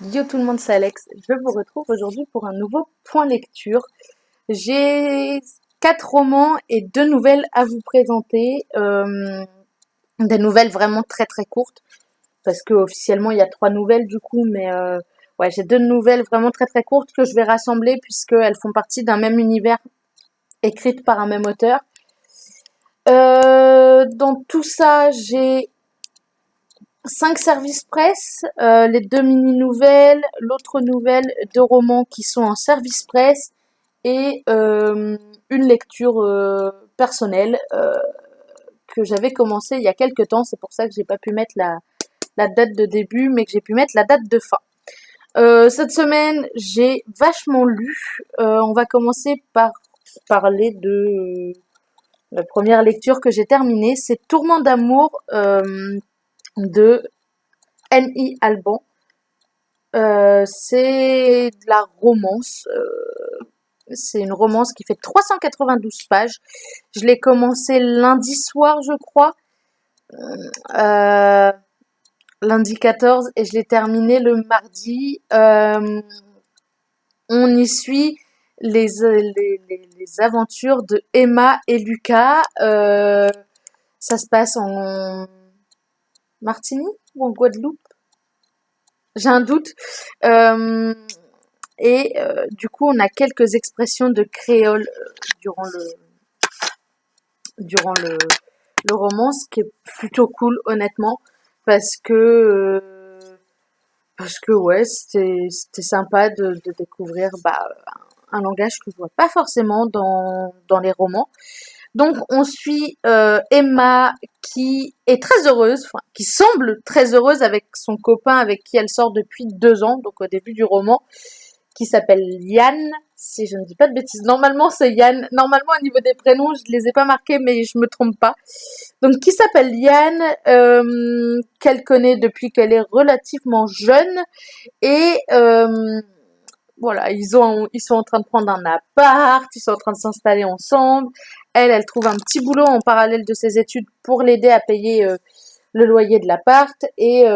Yo tout le monde, c'est Alex. Je vous retrouve aujourd'hui pour un nouveau point lecture. J'ai 4 romans et 2 nouvelles à vous présenter. Des nouvelles vraiment très très courtes parce que officiellement il y a 3 nouvelles du coup, mais ouais, j'ai 2 nouvelles vraiment très très courtes que je vais rassembler puisqu'elles font partie d'un même univers écrites par un même auteur. Dans tout ça, j'ai 5 services presse, les 2 mini-nouvelles, l'autre nouvelle, 2 romans qui sont en service presse et une lecture personnelle que j'avais commencé il y a quelques temps. C'est pour ça que j'ai pas pu mettre la date de début, mais que j'ai pu mettre la date de fin. Cette semaine, j'ai vachement lu. On va commencer par parler de la première lecture que j'ai terminée. C'est Tourment d'amour de N.I. Alban. C'est de la romance. C'est une romance qui fait 392 pages. Je l'ai commencé lundi soir, je crois. Euh, Lundi 14 et je l'ai terminé le mardi. On y suit les aventures de Emma et Lucas. Ça se passe en Martinique ou en Guadeloupe? J'ai un doute. Euh, du coup, on a quelques expressions de créole durant le roman, ce qui est plutôt cool, honnêtement, parce que ouais, c'était sympa de découvrir un langage que je vois pas forcément dans les romans. Donc, on suit Emma qui est très heureuse, enfin, qui semble très heureuse avec son copain avec qui elle sort depuis 2 ans, donc au début du roman, qui s'appelle Yann, si je ne dis pas de bêtises. Normalement, c'est Yann. Normalement, au niveau des prénoms, je les ai pas marqués, mais je me trompe pas. Donc, qui s'appelle Yann, qu'elle connaît depuis qu'elle est relativement jeune. Et voilà, ils sont en train de prendre un appart, ils sont en train de s'installer ensemble. Elle trouve un petit boulot en parallèle de ses études pour l'aider à payer le loyer de l'appart. Et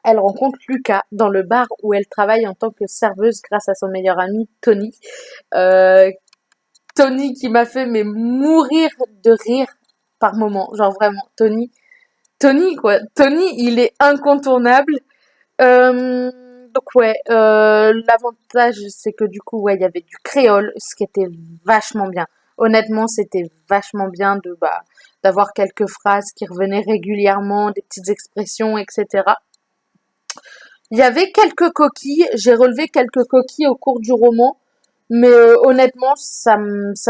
elle rencontre Lucas dans le bar où elle travaille en tant que serveuse grâce à son meilleur ami Tony. Euh, Tony qui m'a fait mourir de rire par moment. Genre vraiment, Tony quoi. Tony, il est incontournable. Donc ouais, l'avantage c'est que du coup ouais, il y avait du créole, ce qui était vachement bien. Honnêtement, c'était vachement bien d'avoir quelques phrases qui revenaient régulièrement, des petites expressions, etc. Il y avait quelques coquilles, j'ai relevé quelques coquilles au cours du roman, mais honnêtement, ça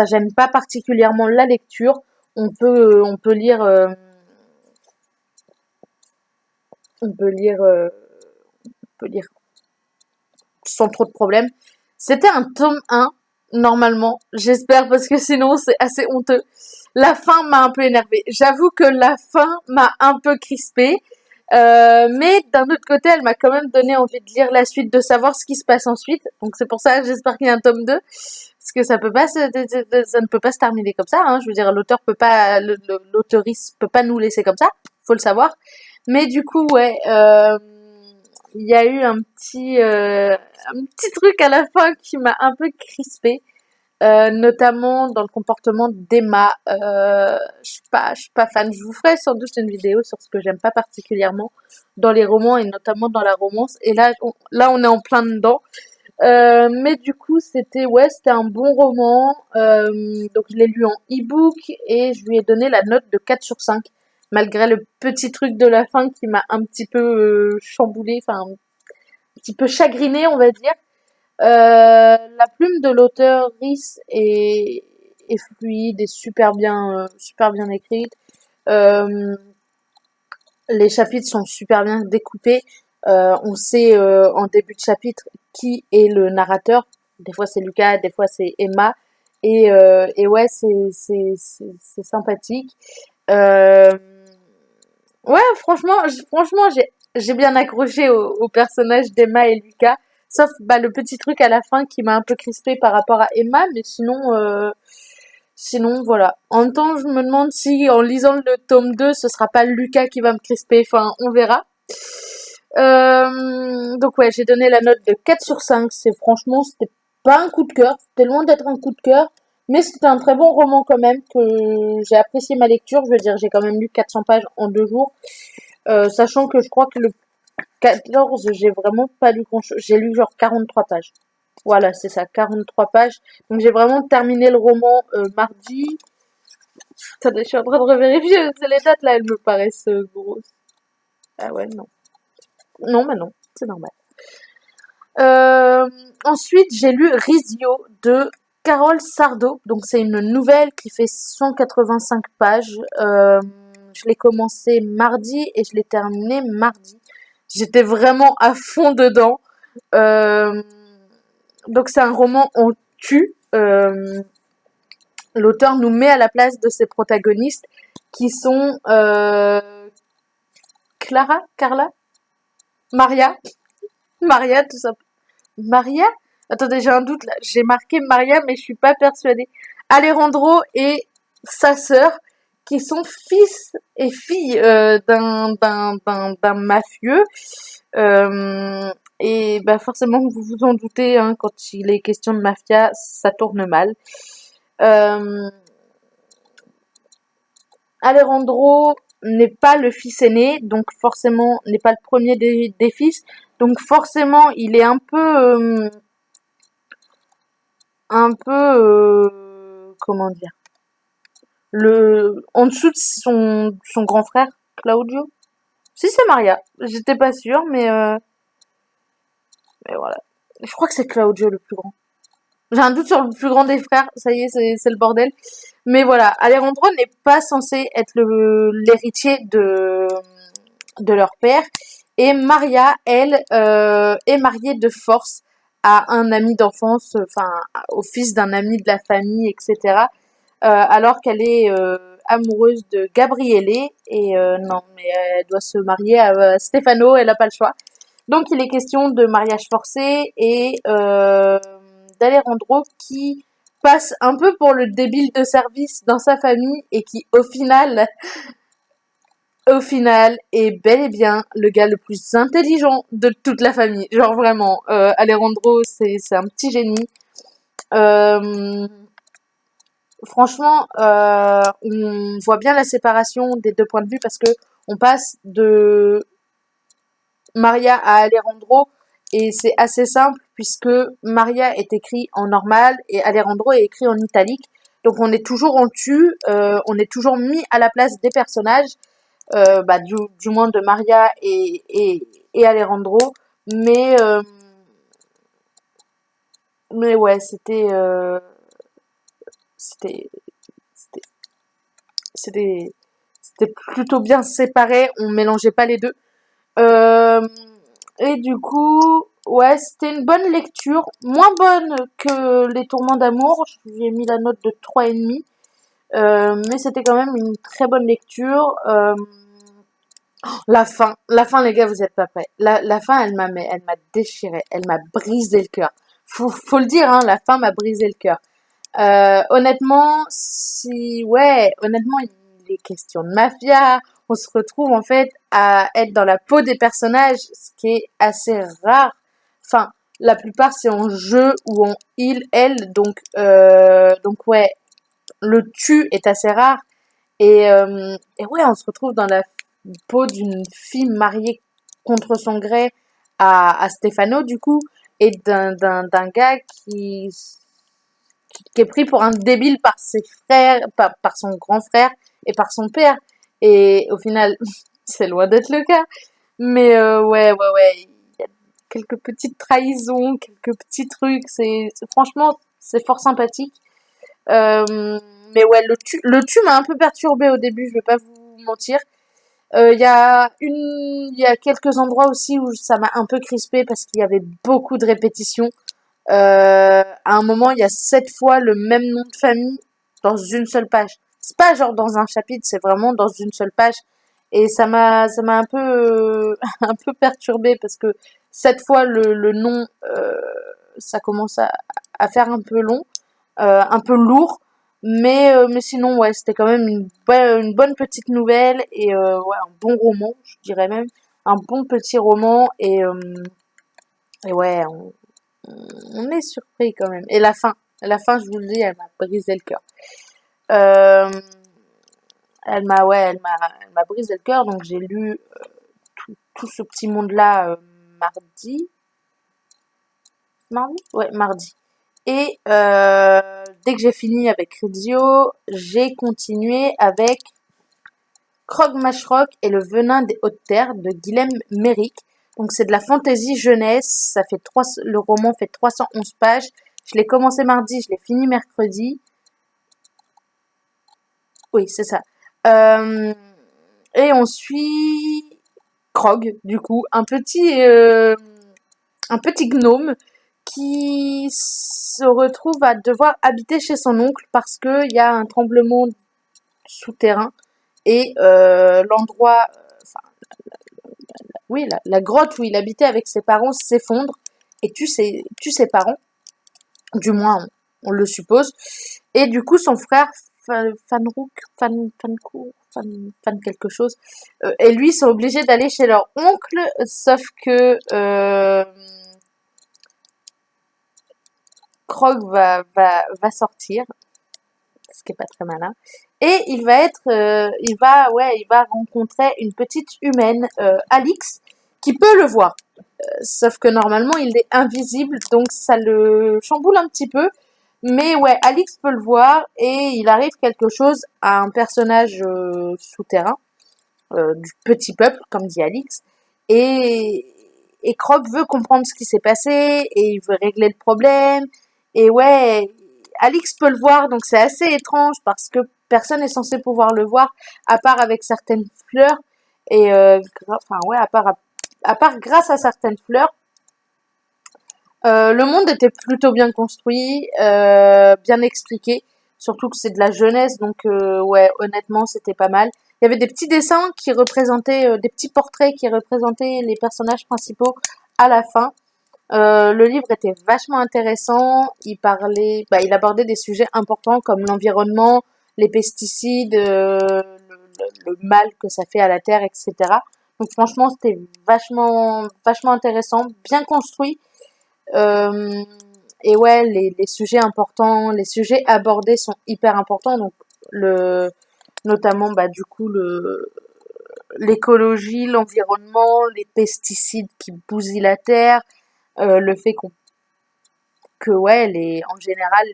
gêne pas particulièrement la lecture. On peut lire, on peut lire, on peut lire sans trop de problèmes. C'était un tome 1, normalement, j'espère, parce que sinon c'est assez honteux. La fin m'a un peu énervée. J'avoue que la fin m'a un peu crispée. Mais d'un autre côté, elle m'a quand même donné envie de lire la suite, de savoir ce qui se passe ensuite. Donc c'est pour ça que j'espère qu'il y a un tome 2. Parce que ça ne peut pas se terminer comme ça, hein. Je veux dire, l'auteur peut pas, l'auteuriste peut pas nous laisser comme ça. Faut le savoir. Mais du coup, ouais, il y a eu un petit truc à la fin qui m'a un peu crispée. Notamment dans le comportement d'Emma. Je suis pas fan. Je vous ferai sans doute une vidéo sur ce que j'aime pas particulièrement dans les romans et notamment dans la romance. Et là, on est en plein dedans. Mais du coup, c'était un bon roman. Donc, je l'ai lu en e-book et je lui ai donné la note de 4 sur 5. Malgré le petit truc de la fin qui m'a un petit peu chamboulé, enfin, un petit peu chagriné, on va dire. La plume de l'auteur Rhys est fluide et super bien écrite. Euh, les chapitres sont super bien découpés. On sait en début de chapitre qui est le narrateur. Des fois c'est Lucas, des fois c'est Emma. Et ouais, c'est sympathique. Euh, ouais, franchement, j'ai bien accroché au personnage d'Emma et Lucas. Sauf le petit truc à la fin qui m'a un peu crispé par rapport à Emma, mais sinon voilà. En même temps, je me demande si en lisant le tome 2, ce sera pas Lucas qui va me crisper. Enfin, on verra. Donc ouais, j'ai donné la note de 4 sur 5. Franchement, c'était pas un coup de cœur. C'était loin d'être un coup de cœur. Mais c'était un très bon roman quand même, que j'ai apprécié ma lecture. Je veux dire, j'ai quand même lu 400 pages en 2 jours. Sachant que je crois que le 14, j'ai vraiment pas lu grand-chose. J'ai lu genre 43 pages. Voilà, c'est ça, 43 pages. Donc j'ai vraiment terminé le roman mardi. Attendez, je suis en train de revérifier. Les dates là, elles me paraissent grosses. Ah ouais, non. Non, mais non, c'est normal. Euh, Ensuite, j'ai lu Rizzio de Carole Sardo. Donc, c'est une nouvelle qui fait 185 pages. Je l'ai commencé mardi et je l'ai terminé mardi. J'étais vraiment à fond dedans. Euh, donc, c'est un roman en tue. L'auteur nous met à la place de ses protagonistes qui sont Carla, Maria, tout ça. Maria? Attendez, j'ai un doute là. J'ai marqué Maria, mais je suis pas persuadée. Alejandro et sa sœur, qui sont fils et filles d'un mafieux. Et bah forcément, vous vous en doutez, hein, quand il est question de mafia, ça tourne mal. Euh, Alejandro n'est pas le fils aîné, donc forcément n'est pas le premier des fils. Donc forcément, il est comment dire, en dessous de son grand frère, Claudio. Si c'est Maria, j'étais pas sûre, mais voilà. Je crois que c'est Claudio le plus grand. J'ai un doute sur le plus grand des frères, ça y est, c'est le bordel. Mais voilà, Alejandro n'est pas censé être l'héritier de leur père. Et Maria, elle, est mariée de force à un ami d'enfance, enfin, au fils d'un ami de la famille, etc. Alors qu'elle est amoureuse de Gabriele. Et non, mais elle doit se marier à Stefano, elle n'a pas le choix. Donc il est question de mariage forcé et d'Alejandro qui passe un peu pour le débile de service dans sa famille et qui au final est bel et bien le gars le plus intelligent de toute la famille. Genre vraiment, Alejandro c'est un petit génie. Euh, Franchement, on voit bien la séparation des deux points de vue parce que on passe de Maria à Alejandro et c'est assez simple puisque Maria est écrit en normal et Alejandro est écrit en italique. Donc on est toujours en tu, on est toujours mis à la place des personnages, bah, du moins de Maria et Alejandro. Mais, euh, mais ouais, c'était, c'était, c'était, c'était plutôt bien séparé, on mélangeait pas les deux. Euh, et du coup, ouais, c'était une bonne lecture, moins bonne que Les Tourments d'amour. J'ai mis la note de 3,5. Mais c'était quand même une très bonne lecture. La fin, les gars, vous êtes pas prêts. La fin, elle m'a déchiré, elle m'a brisé le cœur. Faut le dire, hein, la fin m'a brisé le cœur. Honnêtement, honnêtement, il est question de mafia. On se retrouve en fait à être dans la peau des personnages, ce qui est assez rare. Enfin, la plupart c'est en jeu ou en il, elle, donc ouais, le tu est assez rare. Et ouais, on se retrouve dans la peau d'une fille mariée contre son gré à Stefano du coup, et d'un gars qui est pris pour un débile par ses frères, par son grand frère et par son père. Et au final, c'est loin d'être le cas. Mais ouais. Il y a quelques petites trahisons, quelques petits trucs. Franchement, c'est fort sympathique. Mais ouais, le tu m'a un peu perturbée au début, je vais pas vous mentir. Il y a quelques endroits aussi où ça m'a un peu crispé parce qu'il y avait beaucoup de répétitions. À un moment, il y a 7 fois le même nom de famille dans une seule page. C'est pas genre dans un chapitre, c'est vraiment dans une seule page. Et ça m'a un peu, un peu perturbée parce que 7 fois le nom, ça commence à faire un peu long, un peu lourd. Mais sinon, ouais, c'était quand même une bonne petite nouvelle et ouais, un bon roman, je dirais même. Un bon petit roman Et ouais, on est surpris quand même. Et la fin, je vous le dis, elle m'a brisé le cœur. Euh, elle m'a brisé le cœur. Donc j'ai lu tout ce petit monde-là mardi. Mardi? Ouais, mardi. Et dès que j'ai fini avec Rizzio, j'ai continué avec Krog-Mashrock et le venin des hautes terres de Guilhem Méric. Donc c'est de la fantaisie jeunesse, le roman fait 311 pages. Je l'ai commencé mardi, je l'ai fini mercredi. Oui, c'est ça. Euh, et on suit Krog, du coup, un petit gnome qui se retrouve à devoir habiter chez son oncle parce qu'il y a un tremblement souterrain et l'endroit, enfin, oui, la grotte où il habitait avec ses parents s'effondre et tue ses parents, du moins on le suppose. Et du coup, son frère Fanrouk, Fan quelque chose, et lui sont obligés d'aller chez leur oncle, sauf que Krog va sortir, ce qui est pas très malin. Et il va rencontrer une petite humaine, Alix, qui peut le voir. Sauf que normalement, il est invisible, donc ça le chamboule un petit peu. Mais ouais, Alix peut le voir et il arrive quelque chose à un personnage souterrain, du petit peuple, comme dit Alix. Et, et Krog veut comprendre ce qui s'est passé et il veut régler le problème. Et ouais, Alix peut le voir, donc c'est assez étrange parce que personne n'est censé pouvoir le voir, à part avec certaines fleurs. Et enfin ouais, à part grâce à certaines fleurs. Le monde était plutôt bien construit, bien expliqué. Surtout que c'est de la jeunesse, donc ouais, honnêtement, c'était pas mal. Il y avait des petits dessins qui représentaient, des petits portraits qui représentaient les personnages principaux à la fin. Le livre était vachement intéressant. Il abordait des sujets importants comme l'environnement, les pesticides, le mal que ça fait à la terre, etc. Donc franchement, c'était vachement intéressant, bien construit. Euh, et ouais, les sujets importants, les sujets abordés sont hyper importants. Donc notamment bah du coup l'écologie, l'environnement, les pesticides qui bousillent la terre, le fait que ouais, en général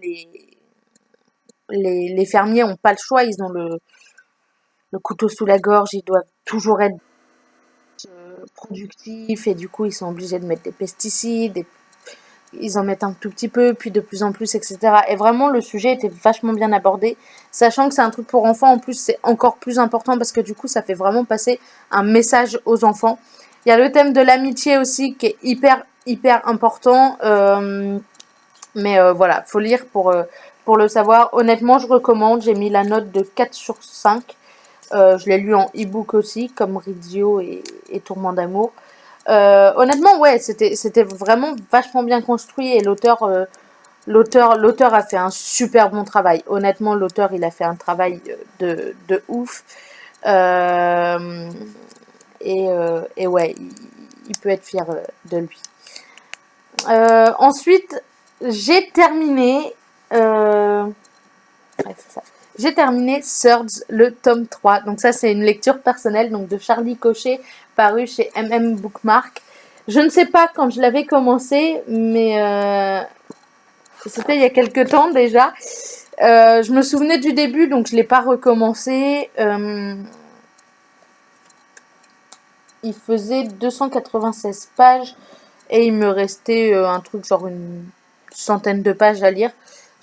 les fermiers ont pas le choix, ils ont le couteau sous la gorge, ils doivent toujours être productifs et du coup ils sont obligés de mettre des pesticides, ils en mettent un tout petit peu, puis de plus en plus, etc. Et vraiment, le sujet était vachement bien abordé, sachant que c'est un truc pour enfants. En plus, c'est encore plus important parce que du coup, ça fait vraiment passer un message aux enfants. Il y a le thème de l'amitié aussi qui est hyper important. Mais voilà, faut lire pour le savoir. Honnêtement, je recommande. J'ai mis la note de 4 sur 5. Je l'ai lu en e-book aussi, comme Rizzio et Tourment d'amour. Honnêtement, ouais, c'était vraiment vachement bien construit et l'auteur a fait un super bon travail. Honnêtement, l'auteur, il a fait un travail de ouf. Euh, et ouais, il peut être fier de lui. Ensuite, j'ai terminé. Ouais, c'est ça. J'ai terminé Surds, le tome 3. Donc ça, c'est une lecture personnelle donc de Charlie Cochet, paru chez MM Bookmark. Je ne sais pas quand je l'avais commencé, mais c'était il y a quelques temps déjà. Je me souvenais du début, donc je ne l'ai pas recommencé. Il faisait 296 pages et il me restait un truc genre une centaine de pages à lire.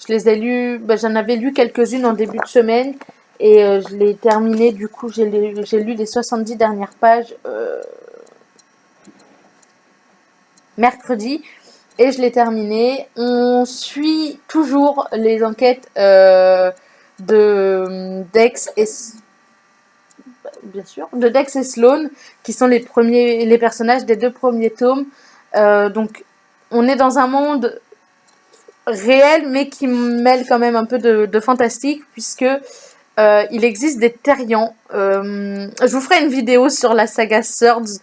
Je les ai lues, j'en avais lu quelques-unes en début de semaine et je l'ai terminé. Du coup, j'ai lu les 70 dernières pages mercredi et je l'ai terminé. On suit toujours les enquêtes de Dex et bien sûr de Dex et Sloane qui sont les personnages des 2 premiers tomes. Donc on est dans un monde réel mais qui mêle quand même un peu de fantastique puisque il existe des terriens. Je vous ferai une vidéo sur la saga Surds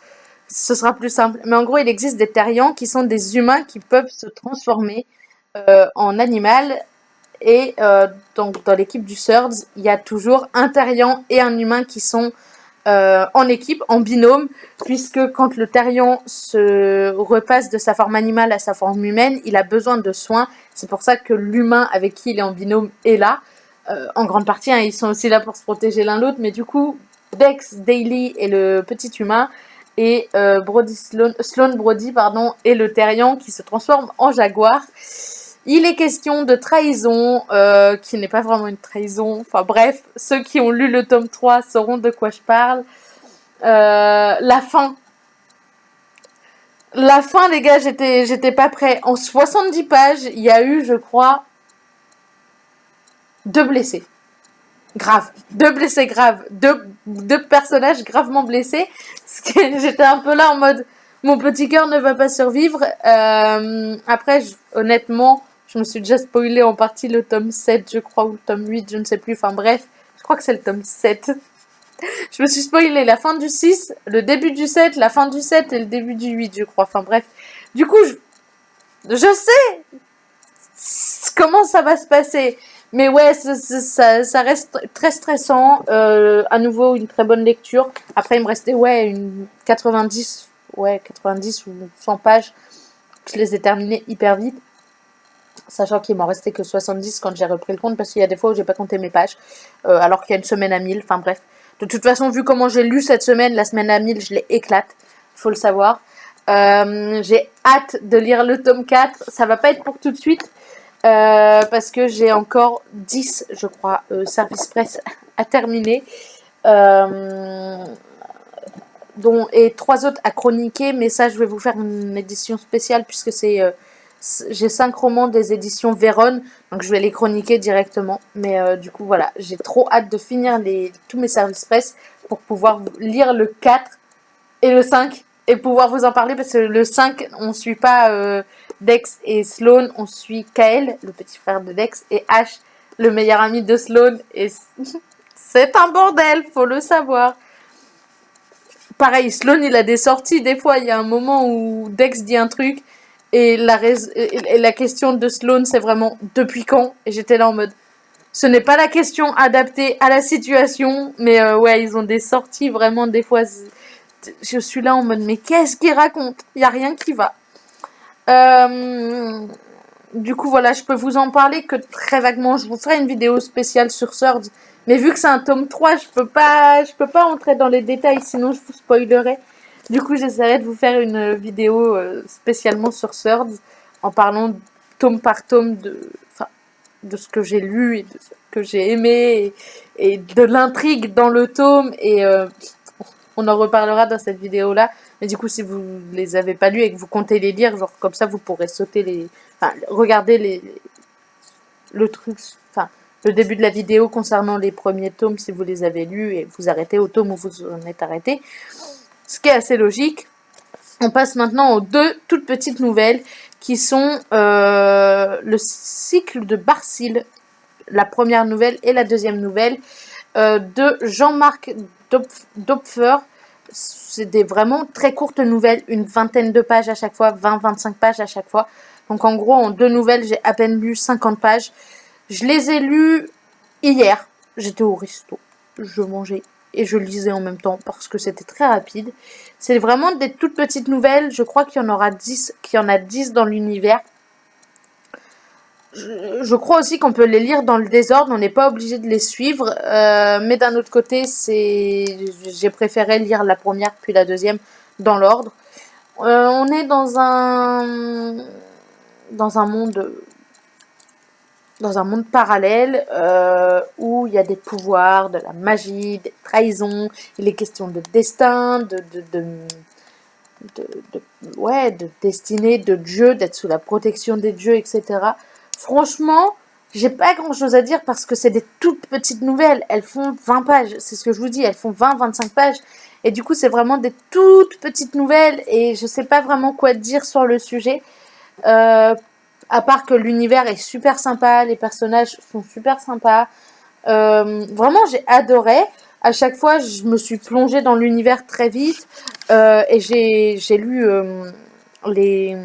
Ce sera plus simple. Mais en gros, il existe des terriens qui sont des humains qui peuvent se transformer en animal. Et donc, dans l'équipe du Surds, il y a toujours un terrien et un humain qui sont en équipe, en binôme, puisque quand le terrien se repasse de sa forme animale à sa forme humaine, il a besoin de soins. C'est pour ça que l'humain avec qui il est en binôme est là. En grande partie, hein, ils sont aussi là pour se protéger l'un l'autre, mais du coup, Dex, Daily et le petit humain, et Sloan Brody, pardon, et le terrien qui se transforme en jaguar. Il est question de trahison, qui n'est pas vraiment une trahison. Enfin bref, ceux qui ont lu le tome 3 sauront de quoi je parle. La fin. La fin, les gars, j'étais pas prêt. En 70 pages, il y a eu, je crois, 2 blessés. Grave. 2 blessés graves. Deux personnages gravement blessés. J'étais un peu là en mode, mon petit cœur ne va pas survivre. Après, honnêtement, je me suis déjà spoilé en partie le tome 7, je crois, ou le tome 8, je ne sais plus. Enfin bref, je crois que c'est le tome 7. Je me suis spoilé la fin du 6, le début du 7, la fin du 7 et le début du 8, je crois. Enfin bref. Du coup, je sais comment ça va se passer. Mais ouais, ça reste très stressant. À nouveau, une très bonne lecture. Après, il me restait une 90 ou 100 pages. Je les ai terminées hyper vite. Sachant qu'il m'en restait que 70 quand j'ai repris le compte, parce qu'il y a des fois où j'ai pas compté mes pages, alors qu'il y a une semaine à 1000, enfin bref. De toute façon, vu comment j'ai lu cette semaine, la semaine à 1000, je les éclate, faut le savoir. J'ai hâte de lire le tome 4, ça va pas être pour tout de suite, parce que j'ai encore 10, je crois, service presse à terminer, et 3 autres à chroniquer, mais ça, je vais vous faire une édition spéciale, puisque j'ai 5 romans des éditions Véron, donc je vais les chroniquer directement. Mais du coup, voilà, j'ai trop hâte de finir tous mes services presse pour pouvoir lire le 4 et le 5 et pouvoir vous en parler, parce que le 5, on suit pas Dex et Sloan, on suit Kael, le petit frère de Dex, et Ash, le meilleur ami de Sloan, et c'est un bordel, faut le savoir. Pareil, Sloan, il a des sorties. Des fois, il y a un moment où Dex dit un truc et la question de Sloan, c'est vraiment depuis quand? Et j'étais là en mode, ce n'est pas la question adaptée à la situation, mais ouais, ils ont des sorties vraiment des fois. Je suis là en mode, mais qu'est-ce qu'il raconte? Il n'y a rien qui va. Du coup, voilà, je peux vous en parler que très vaguement. Je vous ferai une vidéo spéciale sur Swords. Mais vu que c'est un tome 3, je peux pas entrer dans les détails, sinon je vous spoilerai. Du coup, j'essaierai de vous faire une vidéo spécialement sur Swords, en parlant tome par tome de ce que j'ai lu et de ce que j'ai aimé, et de l'intrigue dans le tome. Et on en reparlera dans cette vidéo-là. Mais du coup, si vous les avez pas lus et que vous comptez les lire, genre comme ça, vous pourrez sauter regarder le truc, enfin, le début de la vidéo concernant les premiers tomes si vous les avez lus, et vous arrêtez au tome où vous en êtes arrêté. Ce qui est assez logique. On passe maintenant aux 2 toutes petites nouvelles qui sont le cycle de Barcil, la première nouvelle et la deuxième nouvelle, de Jean-Marc Dopfer. C'est des vraiment très courtes nouvelles, une vingtaine de pages à chaque fois, 20-25 pages à chaque fois. Donc en gros, en 2 nouvelles, j'ai à peine lu 50 pages. Je les ai lues hier. J'étais au resto. Je mangeais et je lisais en même temps parce que c'était très rapide. C'est vraiment des toutes petites nouvelles. Je crois qu'il y en a 10 dans l'univers. Je crois aussi qu'on peut les lire dans le désordre, on n'est pas obligé de les suivre, mais d'un autre côté, j'ai préféré lire la première puis la deuxième dans l'ordre. On est dans un monde parallèle, où il y a des pouvoirs, de la magie, des trahisons, il est question de destin, de destinée, de dieu, d'être sous la protection des dieux, etc. Franchement, j'ai pas grand chose à dire parce que c'est des toutes petites nouvelles. Elles font 20 pages, c'est ce que je vous dis, elles font 20-25 pages. Et du coup, c'est vraiment des toutes petites nouvelles et je sais pas vraiment quoi dire sur le sujet. À part que l'univers est super sympa, les personnages sont super sympas. Vraiment, j'ai adoré. À chaque fois, je me suis plongée dans l'univers très vite et j'ai lu les,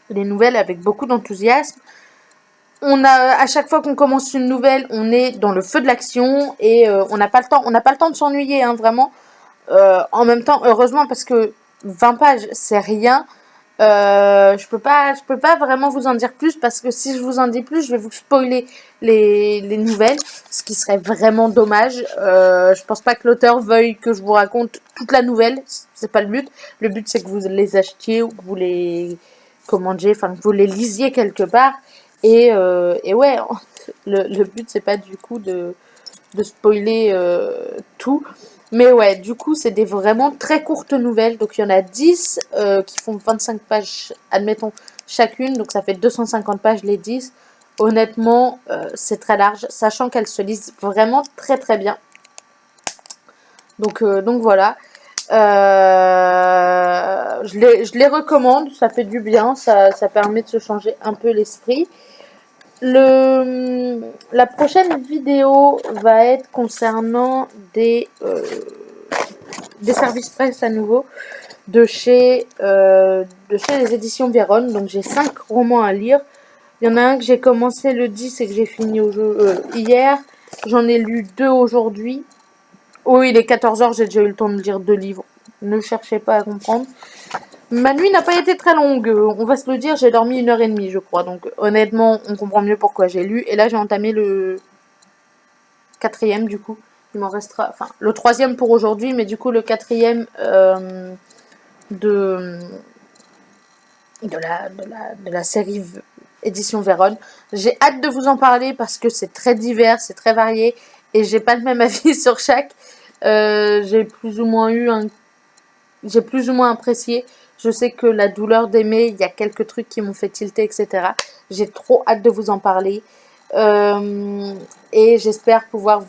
les nouvelles avec beaucoup d'enthousiasme. À chaque fois qu'on commence une nouvelle, on est dans le feu de l'action et on n'a pas le temps de s'ennuyer, hein, vraiment. En même temps, heureusement, parce que 20 pages, c'est rien. Je peux pas vraiment vous en dire plus parce que si je vous en dis plus, je vais vous spoiler les nouvelles, ce qui serait vraiment dommage. Je pense pas que l'auteur veuille que je vous raconte toute la nouvelle, c'est pas le but. Le but c'est que vous les achetiez ou que vous les commandiez, enfin que vous les lisiez quelque part. Et ouais, le but c'est pas du coup de spoiler tout. Mais ouais, du coup, c'est des vraiment très courtes nouvelles. Donc, il y en a 10 qui font 25 pages, admettons, chacune. Donc, ça fait 250 pages les 10. Honnêtement, c'est très large, sachant qu'elles se lisent vraiment très très bien. Donc voilà. Je les recommande, ça fait du bien, ça permet de se changer un peu l'esprit. La prochaine vidéo va être concernant des services presse à nouveau de chez les éditions Véronne. Donc j'ai 5 romans à lire. Il y en a un que j'ai commencé le 10 et que j'ai fini hier. J'en ai lu 2 aujourd'hui. Oui, il est 14h, j'ai déjà eu le temps de lire 2 livres. Ne cherchez pas à comprendre. Ma nuit n'a pas été très longue, on va se le dire, j'ai dormi 1h30 je crois. Donc honnêtement, on comprend mieux pourquoi j'ai lu. Et là j'ai entamé le 4e du coup. Il m'en restera, enfin le 3e pour aujourd'hui, mais du coup le 4e de, de la série édition Véronne. J'ai hâte de vous en parler parce que c'est très divers, c'est très varié et j'ai pas le même avis sur chaque. J'ai plus ou moins apprécié. Je sais que la douleur d'aimer, il y a quelques trucs qui m'ont fait tilter, etc. J'ai trop hâte de vous en parler. Et j'espère pouvoir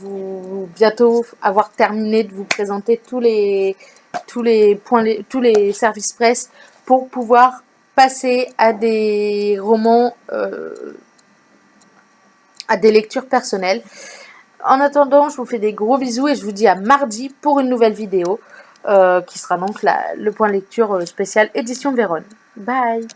bientôt avoir terminé de vous présenter tous les services presse pour pouvoir passer à des romans, à des lectures personnelles. En attendant, je vous fais des gros bisous et je vous dis à mardi pour une nouvelle vidéo qui sera donc le point lecture spécial édition Véronne. Bye!